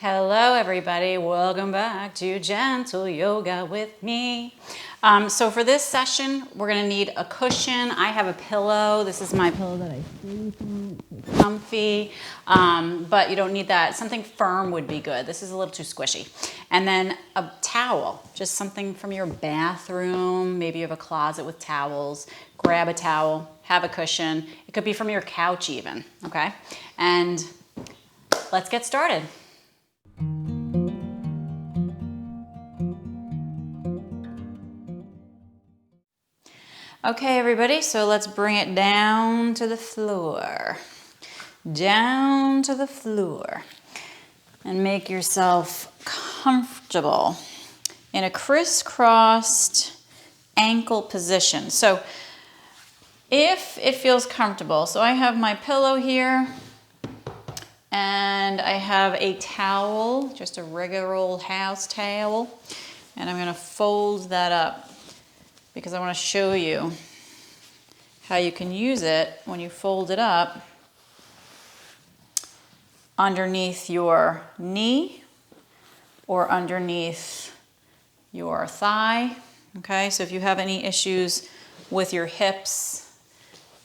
Hello everybody, welcome back to Gentle Yoga with me. So for this session, we're gonna need a cushion. I have a pillow. This is my pillow that I sleep on. It's comfy, but you don't need that. Something firm would be good. This is a little too squishy. And then a towel, just something from your bathroom. Maybe you have a closet with towels. Grab a towel, have a cushion. It could be from your couch even, okay? And let's get started. Okay, everybody, so let's bring it down to the floor. Down to the floor. And make yourself comfortable in a crisscrossed ankle position. So if it feels comfortable, so I have my pillow here and I have a towel, just a regular old house towel, and I'm gonna fold that up because I want to show you how you can use it when you fold it up underneath your knee or underneath your thigh. Okay, so if you have any issues with your hips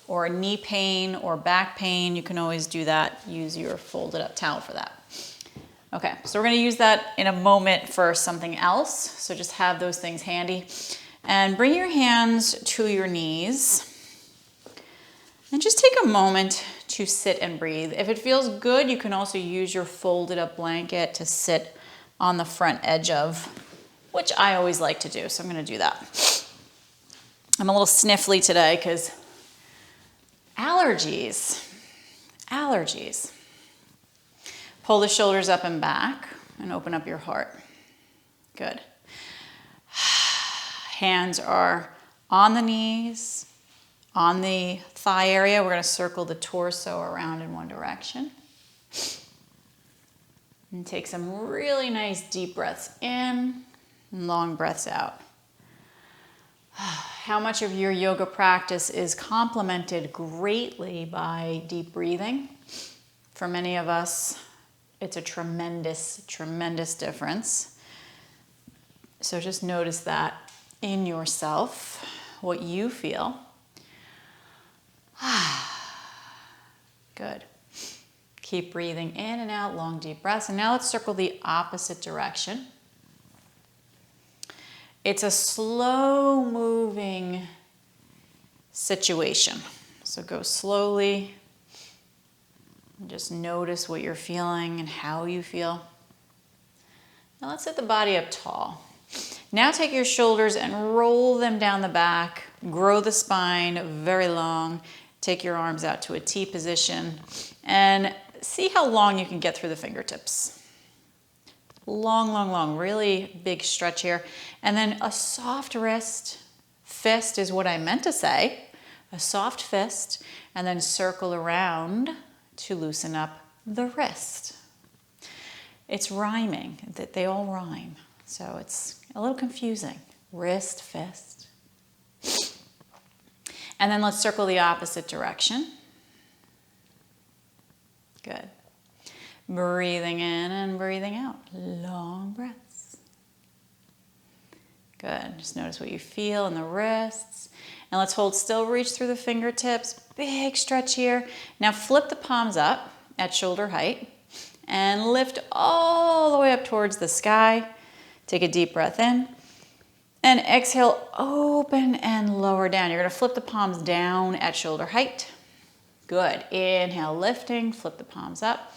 or knee pain or back pain, you can always do that. Use your folded up towel for that. Okay, so we're going to use that in a moment for something else. So just have those things handy. And bring your hands to your knees and just take a moment to sit and breathe. If it feels good, you can also use your folded up blanket to sit on the front edge of, which I always like to do. So I'm going to do that. I'm a little sniffly today because allergies. Pull the shoulders up and back and open up your heart. Good. Hands are on the knees, on the thigh area. We're going to circle the torso around in one direction. And take some really nice deep breaths in and long breaths out. How much of your yoga practice is complemented greatly by deep breathing? For many of us, it's a tremendous, tremendous difference. So just notice that in yourself, what you feel. Good. Keep breathing in and out, long deep breaths. And now let's circle the opposite direction. It's a slow moving situation. So go slowly. And just notice what you're feeling and how you feel. Now let's sit the body up tall. Now take your shoulders and roll them down the back. Grow the spine very long. Take your arms out to a T position and see how long you can get through the fingertips. Long, long, long. Really big stretch here. And then a soft wrist. Fist is what I meant to say. A soft fist. And then circle around to loosen up the wrist. It's rhyming. They all rhyme. So it's a little confusing. Wrist, fist. And then let's circle the opposite direction. Good. Breathing in and breathing out. Long breaths. Good. Just notice what you feel in the wrists. And let's hold still, reach through the fingertips. Big stretch here. Now flip the palms up at shoulder height and lift all the way up towards the sky. Take a deep breath in and exhale, open and lower down. You're going to flip the palms down at shoulder height. Good. Inhale, lifting, flip the palms up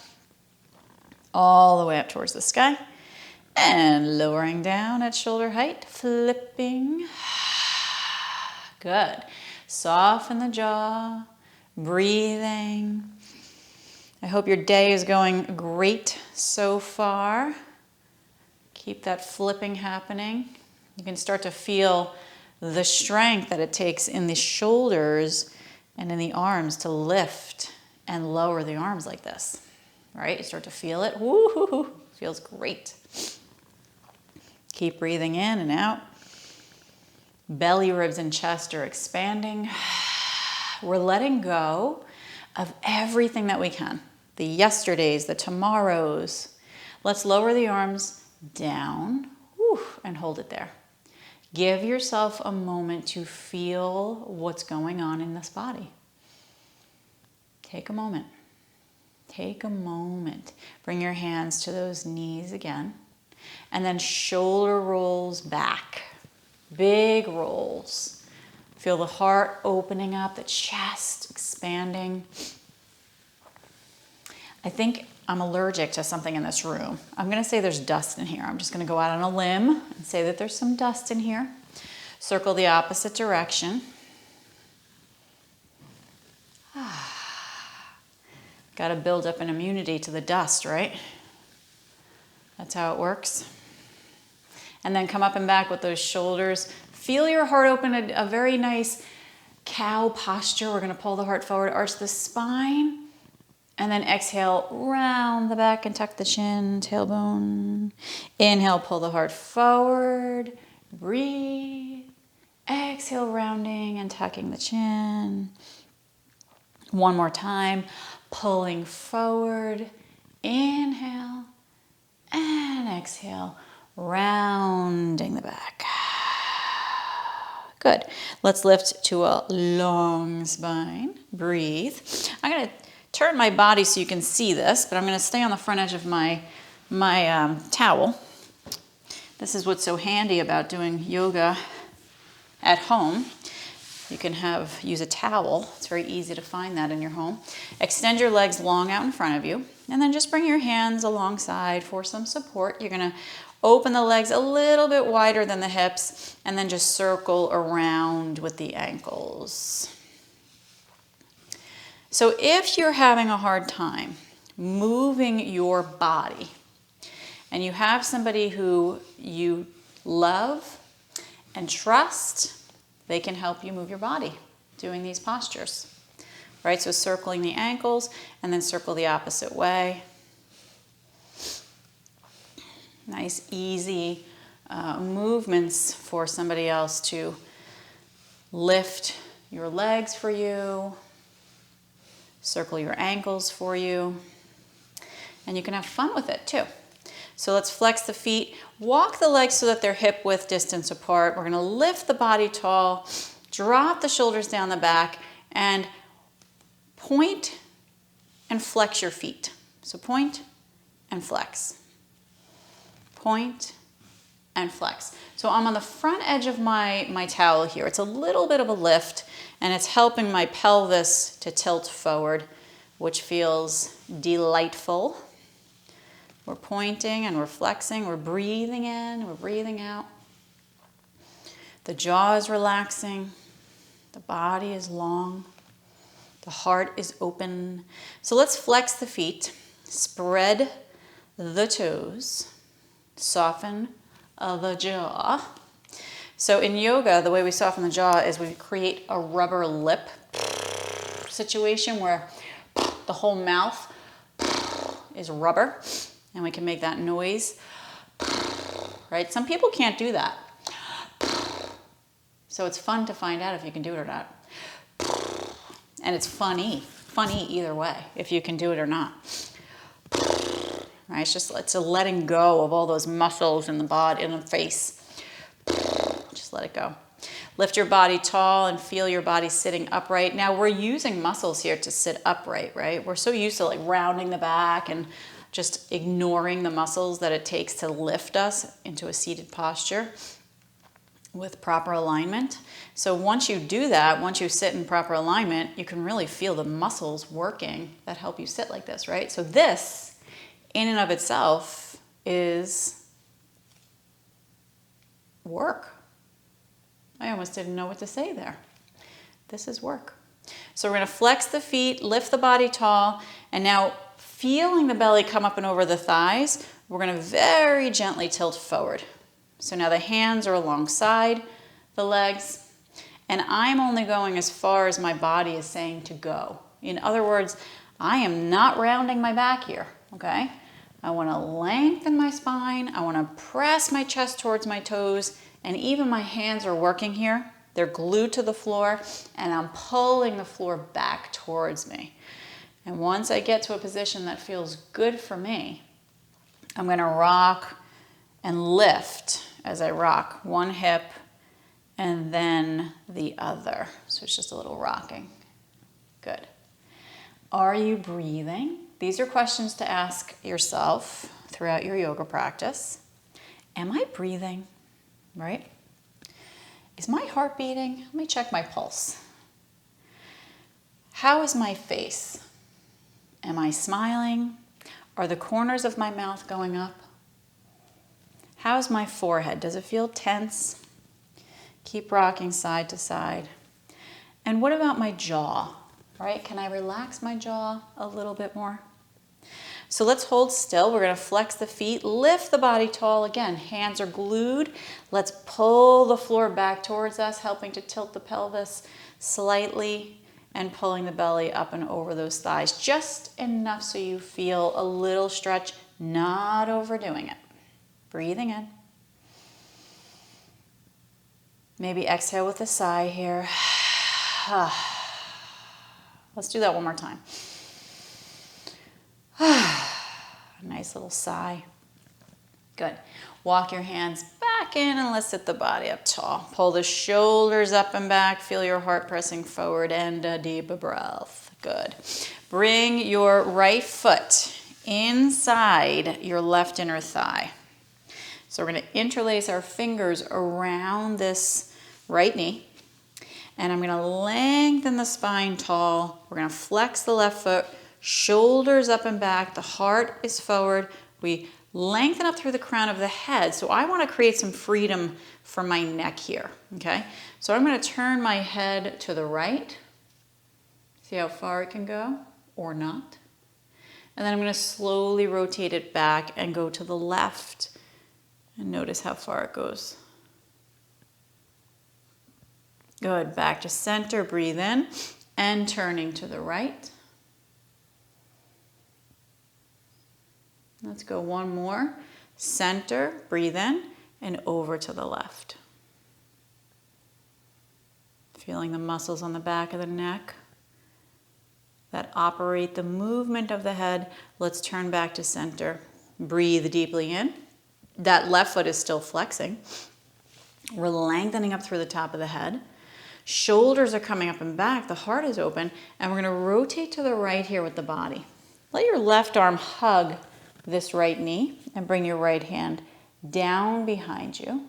all the way up towards the sky and lowering down at shoulder height, flipping. Good. Soften the jaw, breathing. I hope your day is going great so far. Keep that flipping happening. You can start to feel the strength that it takes in the shoulders and in the arms to lift and lower the arms like this. Right? You start to feel it. Woo-hoo-hoo. Feels great. Keep breathing in and out. Belly, ribs, and chest are expanding. We're letting go of everything that we can. The yesterdays, the tomorrows, Let's lower the arms down, whew, and hold it there. Give yourself a moment to feel what's going on in this body. Take a moment. Take a moment. Bring your hands to those knees again. And then shoulder rolls back. Big rolls. Feel the heart opening up, the chest expanding. I think I'm allergic to something in this room. I'm going to say there's dust in here. I'm just going to go out on a limb and say that there's some dust in here. Circle the opposite direction. Got to build up an immunity to the dust, right? That's how it works. And then come up and back with those shoulders. Feel your heart open, a very nice cow posture. We're going to pull the heart forward, arch the spine. And then exhale, round the back and tuck the chin, tailbone. Inhale, pull the heart forward. Breathe. Exhale, rounding and tucking the chin. One more time, pulling forward. Inhale and exhale, rounding the back. Good. Let's lift to a long spine. Breathe. I'm going to turn my body so you can see this, but I'm going to stay on the front edge of my towel. This is what's so handy about doing yoga at home. You can use a towel. It's very easy to find that in your home. Extend your legs long out in front of you, and then just bring your hands alongside for some support. You're going to open the legs a little bit wider than the hips, and then just circle around with the ankles. So if you're having a hard time moving your body, and you have somebody who you love and trust, they can help you move your body doing these postures, right? So circling the ankles and then circle the opposite way. Nice, easy movements for somebody else to lift your legs for you, circle your ankles for you, and you can have fun with it too. So let's flex the feet, walk the legs so that they're hip width distance apart. We're gonna lift the body tall, drop the shoulders down the back, and point and flex your feet. So point and flex. Point and flex. So I'm on the front edge of my towel here. It's a little bit of a lift, and it's helping my pelvis to tilt forward, which feels delightful. We're pointing and we're flexing, we're breathing in, we're breathing out. The jaw is relaxing, the body is long, the heart is open. So let's flex the feet, spread the toes, soften the jaw. So in yoga, the way we soften the jaw is we create a rubber lip situation where the whole mouth is rubber. And we can make that noise, right? Some people can't do that. So it's fun to find out if you can do it or not. And it's funny either way, if you can do it or not. Right? It's a letting go of all those muscles in the body, in the face. Just let it go. Lift your body tall and feel your body sitting upright. Now we're using muscles here to sit upright, right? We're so used to like rounding the back and just ignoring the muscles that it takes to lift us into a seated posture with proper alignment. So once you do that, once you sit in proper alignment, you can really feel the muscles working that help you sit like this, right? So this, in and of itself, is work. I almost didn't know what to say there. This is work. So we're going to flex the feet, lift the body tall, and now feeling the belly come up and over the thighs, we're going to very gently tilt forward. So now the hands are alongside the legs, and I'm only going as far as my body is saying to go. In other words, I am not rounding my back here, okay? I want to lengthen my spine. I want to press my chest towards my toes, and even my hands are working here. They're glued to the floor, and I'm pulling the floor back towards me. And once I get to a position that feels good for me, I'm going to rock and lift as I rock one hip and then the other. So it's just a little rocking. Good. Are you breathing? These are questions to ask yourself throughout your yoga practice. Am I breathing? Right? Is my heart beating? Let me check my pulse. How is my face? Am I smiling? Are the corners of my mouth going up? How's my forehead? Does it feel tense? Keep rocking side to side. And what about my jaw? Right? Can I relax my jaw a little bit more? So let's hold still. We're going to flex the feet, lift the body tall. Again, hands are glued. Let's pull the floor back towards us, helping to tilt the pelvis slightly and pulling the belly up and over those thighs. Just enough so you feel a little stretch, not overdoing it. Breathing in. Maybe exhale with a sigh here. Let's do that one more time. Nice little sigh. Good. Walk your hands back in and let's sit the body up tall. Pull the shoulders up and back. Feel your heart pressing forward and a deep breath. Good. Bring your right foot inside your left inner thigh. So we're going to interlace our fingers around this right knee. And I'm going to lengthen the spine tall. We're going to flex the left foot, shoulders up and back. The heart is forward. We lengthen up through the crown of the head. So I want to create some freedom for my neck here. Okay? So I'm going to turn my head to the right. See how far it can go or not. And then I'm going to slowly rotate it back and go to the left. And notice how far it goes. Good. Back to center. Breathe in and turning to the right. Let's go one more. Center. Breathe in and over to the left. Feeling the muscles on the back of the neck that operate the movement of the head. Let's turn back to center. Breathe deeply in. That left foot is still flexing. We're lengthening up through the top of the head. Shoulders are coming up and back. The heart is open. And we're going to rotate to the right here with the body. Let your left arm hug this right knee and bring your right hand down behind you. And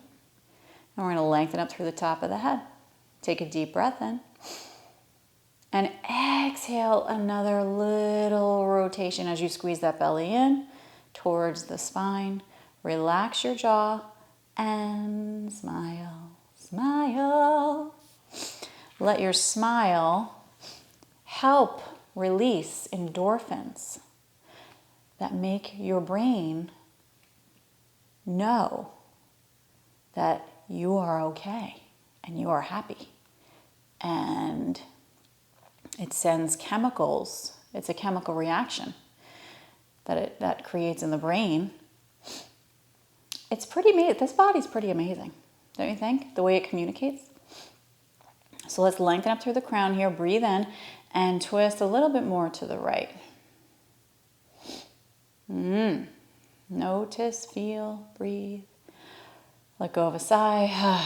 we're going to lengthen up through the top of the head. Take a deep breath in. And exhale another little rotation as you squeeze that belly in towards the spine. Relax your jaw and smile, smile. Let your smile help release endorphins that make your brain know that you are okay and you are happy. And it sends chemicals. It's a chemical reaction that creates in the brain. It's pretty amazing. This body's pretty amazing, don't you think? The way it communicates. So let's lengthen up through the crown here. Breathe in and twist a little bit more to the right. Notice, feel, breathe. Let go of a sigh.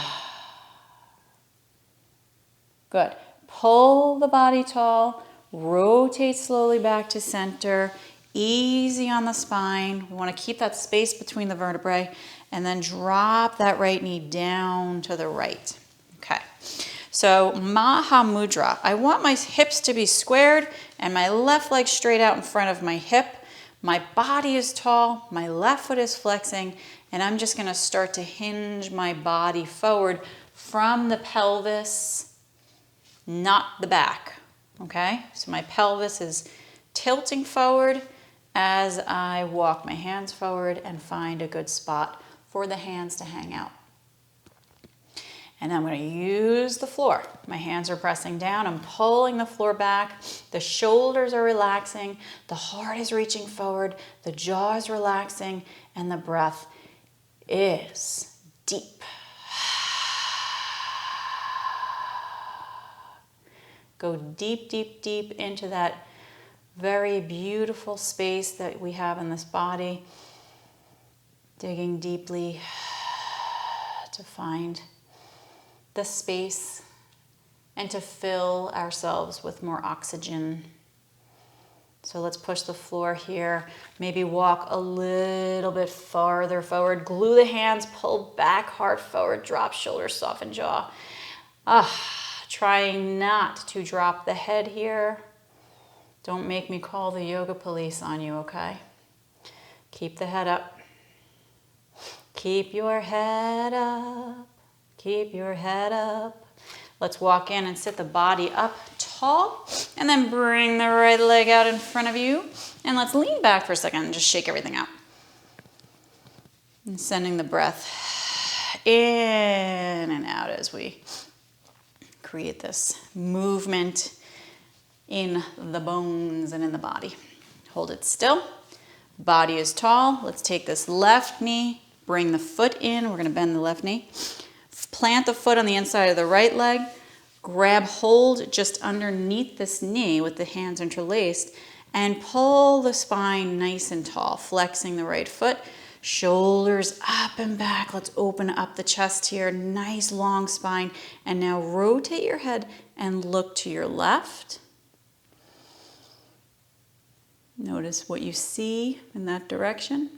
Good. Pull the body tall. Rotate slowly back to center. Easy on the spine. We want to keep that space between the vertebrae. And then drop that right knee down to the right. Okay. So Maha Mudra. I want my hips to be squared and my left leg straight out in front of my hip. My body is tall. My left foot is flexing. And I'm just going to start to hinge my body forward from the pelvis, not the back. Okay? So my pelvis is tilting forward as I walk my hands forward and find a good spot for the hands to hang out. And I'm going to use the floor. My hands are pressing down. I'm pulling the floor back. The shoulders are relaxing. The heart is reaching forward. The jaw is relaxing. And the breath is deep. Go deep, deep, deep into that very beautiful space that we have in this body. Digging deeply to find the space and to fill ourselves with more oxygen. So let's push the floor here. Maybe walk a little bit farther forward. Glue the hands, pull back, heart forward, drop shoulders, soften jaw. Trying not to drop the head here. Don't make me call the yoga police on you, okay? Keep the head up. Keep your head up. Keep your head up. Let's walk in and sit the body up tall, and then bring the right leg out in front of you. And let's lean back for a second and just shake everything out. And sending the breath in and out as we create this movement in the bones and in the body. Hold it still. Body is tall. Let's take this left knee, bring the foot in. We're going to bend the left knee. Plant the foot on the inside of the right leg. Grab hold just underneath this knee with the hands interlaced and pull the spine nice and tall, flexing the right foot. Shoulders up and back. Let's open up the chest here. Nice long spine. And now rotate your head and look to your left. Notice what you see in that direction.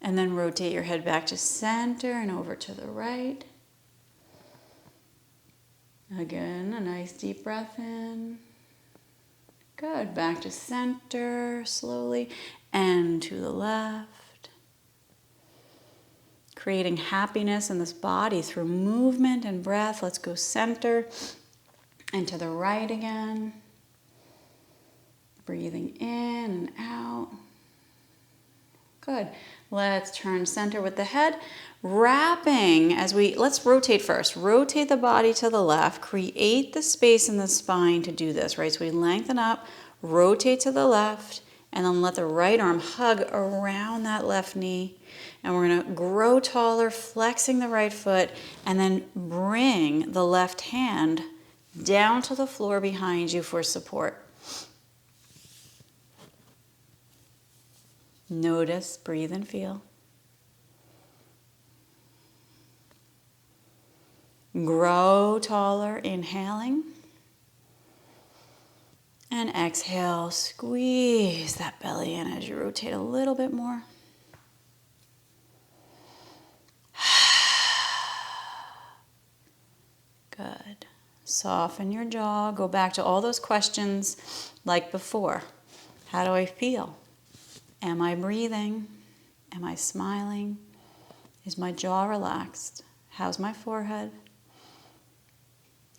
And then rotate your head back to center and over to the right. Again, a nice deep breath in. Good. Back to center slowly and to the left. Creating happiness in this body through movement and breath. Let's go center and to the right again. Breathing in and out. Good. Let's turn center with the head. Wrapping let's rotate first. Rotate the body to the left. Create the space in the spine to do this, right? So we lengthen up, rotate to the left, and then let the right arm hug around that left knee. And we're going to grow taller, flexing the right foot, and then bring the left hand down to the floor behind you for support. Notice, breathe and feel. Grow taller, inhaling. And exhale, squeeze that belly in as you rotate a little bit more. Good. Soften your jaw. Go back to all those questions like before. How do I feel? Am I breathing? Am I smiling? Is my jaw relaxed? How's my forehead?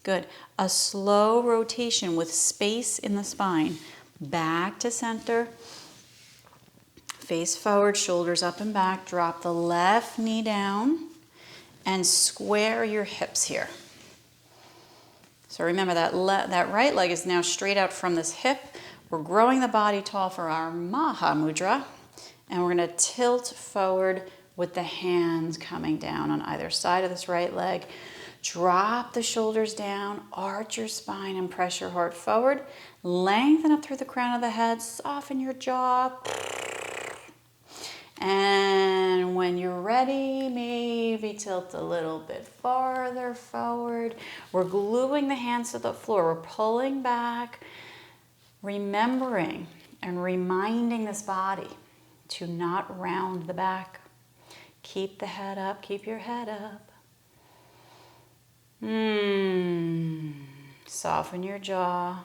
Good. A slow rotation with space in the spine. Back to center. Face forward, shoulders up and back. Drop the left knee down and square your hips here. So remember that right leg is now straight out from this hip. We're growing the body tall for our Maha Mudra, and we're going to tilt forward with the hands coming down on either side of this right leg. Drop the shoulders down, arch your spine and press your heart forward. Lengthen up through the crown of the head, soften your jaw. And when you're ready, maybe tilt a little bit farther forward. We're gluing the hands to the floor. We're pulling back, remembering and reminding this body to not round the back. Keep the head up, keep your head up. Soften your jaw.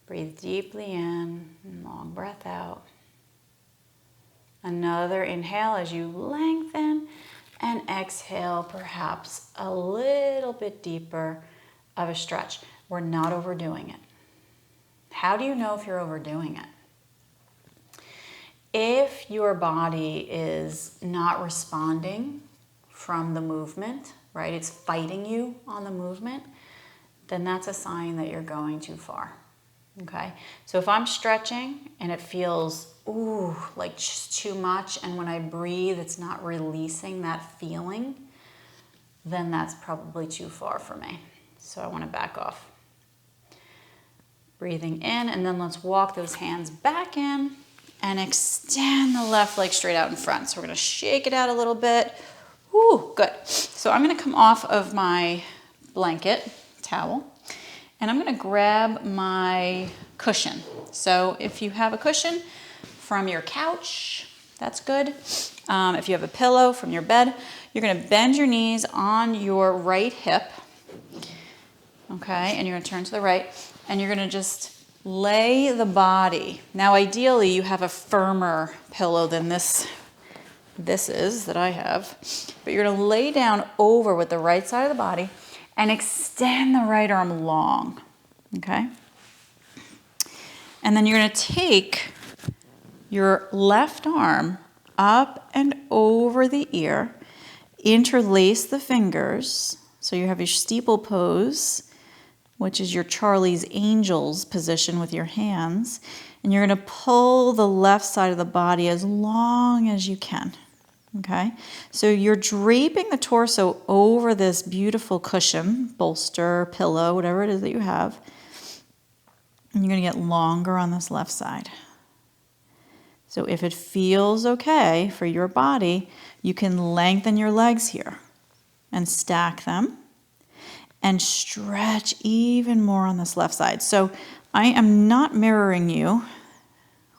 Breathe deeply in, and long breath out. Another inhale as you lengthen, and exhale perhaps a little bit deeper of a stretch. We're not overdoing it. How do you know if you're overdoing it? If your body is not responding from the movement, right? It's fighting you on the movement, then that's a sign that you're going too far. Okay? So if I'm stretching and it feels, like just too much, and when I breathe, it's not releasing that feeling, then that's probably too far for me. So I want to back off. Breathing in, and then let's walk those hands back in and extend the left leg straight out in front. So we're gonna shake it out a little bit. Woo, good. So I'm gonna come off of my blanket, towel, and I'm gonna grab my cushion. So if you have a cushion from your couch, that's good. If you have a pillow from your bed, you're gonna bend your knees on your right hip, okay? And you're gonna turn to the right, and you're gonna just lay the body. Now, ideally, you have a firmer pillow than this is that I have, but you're gonna lay down over with the right side of the body and extend the right arm long, okay? And then you're gonna take your left arm up and over the ear, interlace the fingers, so you have your steeple pose, which is your Charlie's Angels position with your hands, and you're gonna pull the left side of the body as long as you can, okay? So you're draping the torso over this beautiful cushion, bolster, pillow, whatever it is that you have, and you're gonna get longer on this left side. So if it feels okay for your body, you can lengthen your legs here and stack them and stretch even more on this left side. So I am not mirroring you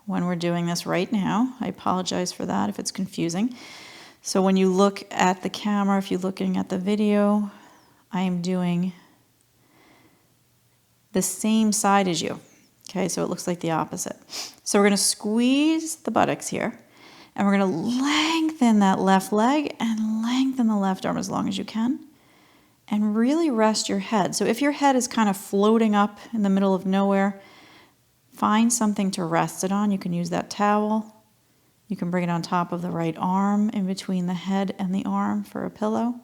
when we're doing this right now. I apologize for that if it's confusing. So when you look at the camera, if you're looking at the video, I am doing the same side as you. Okay, so it looks like the opposite. So we're gonna squeeze the buttocks here, and we're gonna lengthen that left leg and lengthen the left arm as long as you can, and really rest your head. So if your head is kind of floating up in the middle of nowhere, find something to rest it on. You can use that towel. You can bring it on top of the right arm in between the head and the arm for a pillow.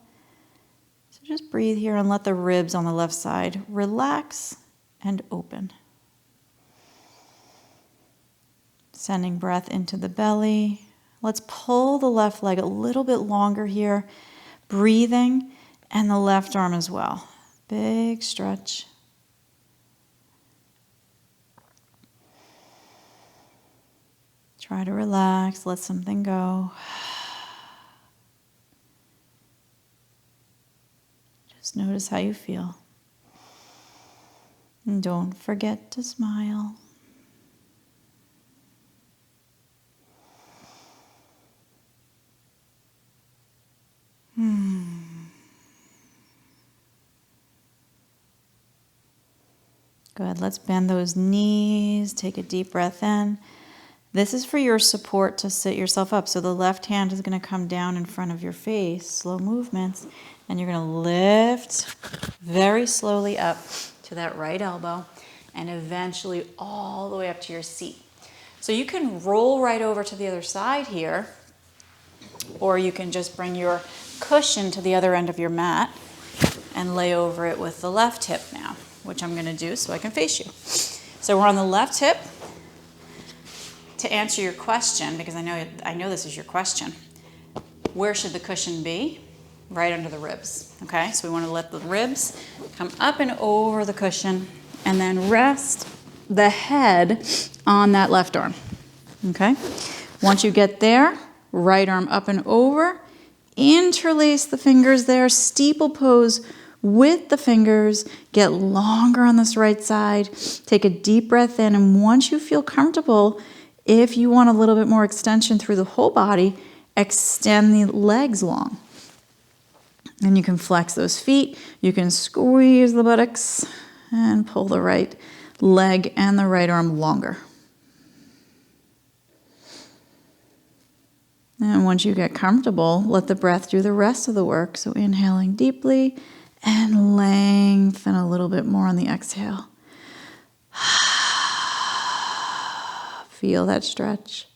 So just breathe here and let the ribs on the left side relax and open. Sending breath into the belly. Let's pull the left leg a little bit longer here, breathing, and the left arm as well. Big stretch. Try to relax, let something go. Just notice how you feel. And don't forget to smile. Good, let's bend those knees, take a deep breath in. This is for your support to sit yourself up. So the left hand is gonna come down in front of your face, slow movements, and you're gonna lift very slowly up to that right elbow and eventually all the way up to your seat. So you can roll right over to the other side here, or you can just bring your cushion to the other end of your mat and lay over it with the left hip now, which I'm gonna do so I can face you. So we're on the left hip. To answer your question, because I know this is your question, where should the cushion be? Right under the ribs, okay? So we wanna let the ribs come up and over the cushion and then rest the head on that left arm, okay? Once you get there, right arm up and over, interlace the fingers there, steeple pose with the fingers, get longer on this right side, take a deep breath in, and once you feel comfortable, if you want a little bit more extension through the whole body, extend the legs long. And you can flex those feet, you can squeeze the buttocks, and pull the right leg and the right arm longer. And once you get comfortable, let the breath do the rest of the work. So inhaling deeply and lengthen a little bit more on the exhale. Feel that stretch.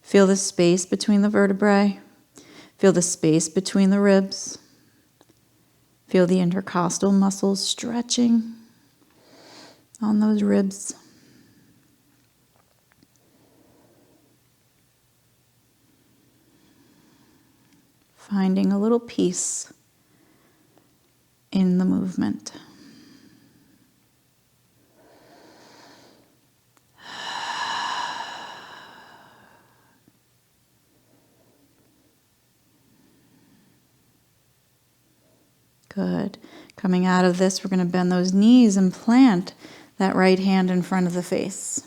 Feel the space between the vertebrae. Feel the space between the ribs. Feel the intercostal muscles stretching on those ribs. Finding a little peace in the movement. Good. Coming out of this, we're going to bend those knees and plant that right hand in front of the face.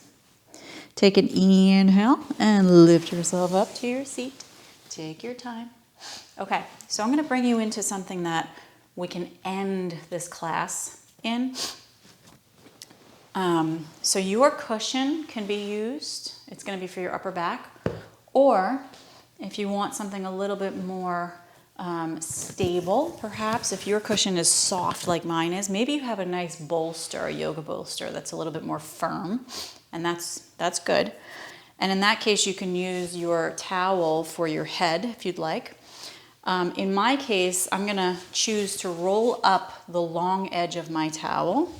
Take an inhale and lift yourself up to your seat. Take your time. Okay, so I'm going to bring you into something that we can end this class in. So your cushion can be used. It's going to be for your upper back. Or if you want something a little bit more stable, perhaps, if your cushion is soft like mine is, maybe you have a nice bolster, a yoga bolster that's a little bit more firm, and that's good. And in that case, you can use your towel for your head if you'd like. In my case, I'm going to choose to roll up the long edge of my towel.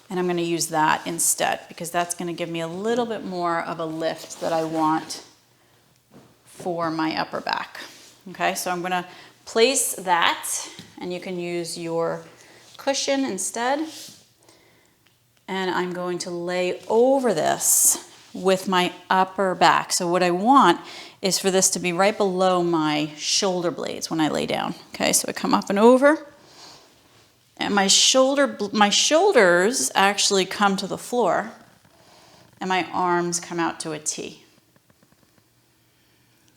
And I'm going to use that instead because that's going to give me a little bit more of a lift that I want for my upper back. Okay, so I'm going to place that, and you can use your cushion instead. And I'm going to lay over this with my upper back. So what I want is for this to be right below my shoulder blades when I lay down. Okay, so I come up and over, and my shoulders actually come to the floor, and my arms come out to a T.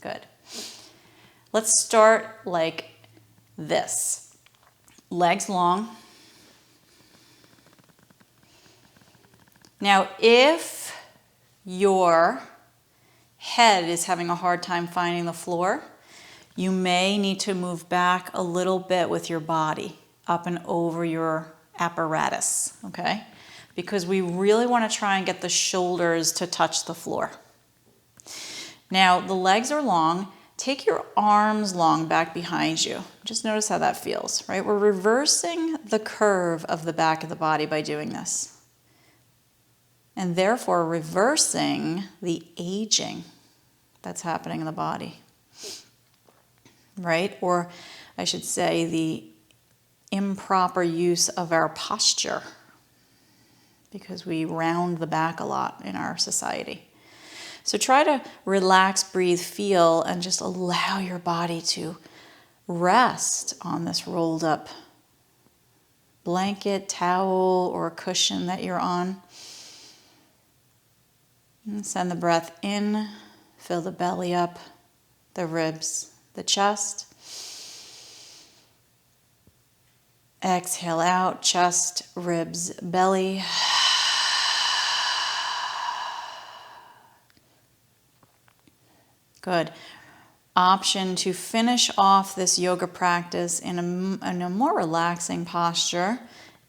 Good. Let's start like this. Legs long. Now, if your head is having a hard time finding the floor, you may need to move back a little bit with your body up and over your apparatus, okay? Because we really want to try and get the shoulders to touch the floor. Now, the legs are long. Take your arms long back behind you. Just notice how that feels, right? We're reversing the curve of the back of the body by doing this. And therefore reversing the aging that's happening in the body, right? Or I should say the improper use of our posture because we round the back a lot in our society. So try to relax, breathe, feel, and just allow your body to rest on this rolled up blanket, towel, or cushion that you're on. And send the breath in, fill the belly up, the ribs, the chest. Exhale out, chest, ribs, belly. Good. Option to finish off this yoga practice in a more relaxing posture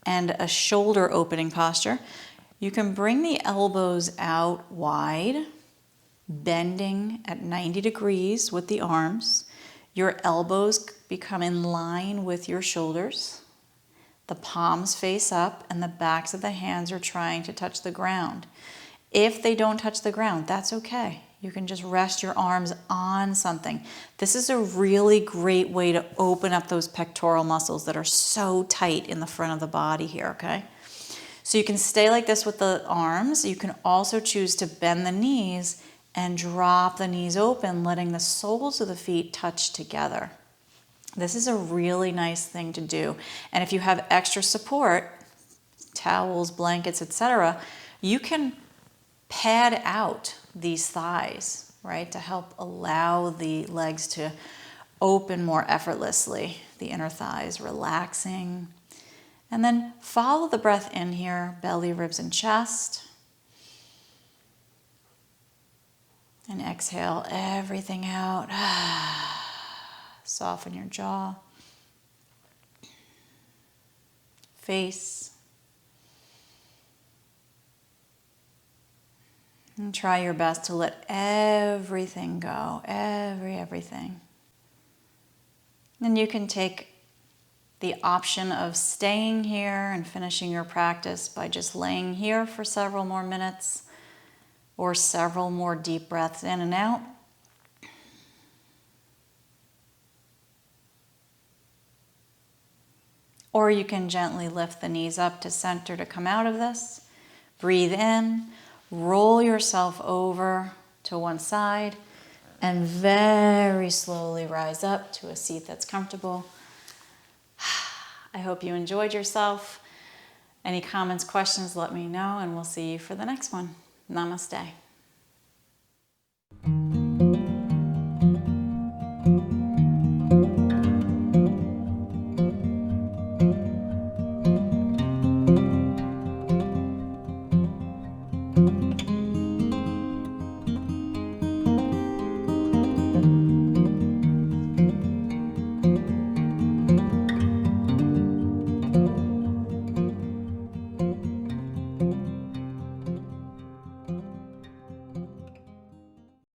and a shoulder opening posture. You can bring the elbows out wide, bending at 90 degrees with the arms. Your elbows become in line with your shoulders. The palms face up and the backs of the hands are trying to touch the ground. If they don't touch the ground, that's okay. You can just rest your arms on something. This is a really great way to open up those pectoral muscles that are so tight in the front of the body here, okay? So you can stay like this with the arms. You can also choose to bend the knees and drop the knees open, letting the soles of the feet touch together. This is a really nice thing to do. And if you have extra support, towels, blankets, etc., you can pad out these thighs, right, to help allow the legs to open more effortlessly, the inner thighs relaxing. And then follow the breath in here, belly, ribs, and chest. And exhale everything out. Soften your jaw, face. And try your best to let everything go, everything. And you can take the option of staying here and finishing your practice by just laying here for several more minutes or several more deep breaths in and out. Or you can gently lift the knees up to center to come out of this. Breathe in. Roll yourself over to one side and very slowly rise up to a seat that's comfortable. I hope you enjoyed yourself. Any comments, questions, let me know, and we'll see you for the next one. Namaste.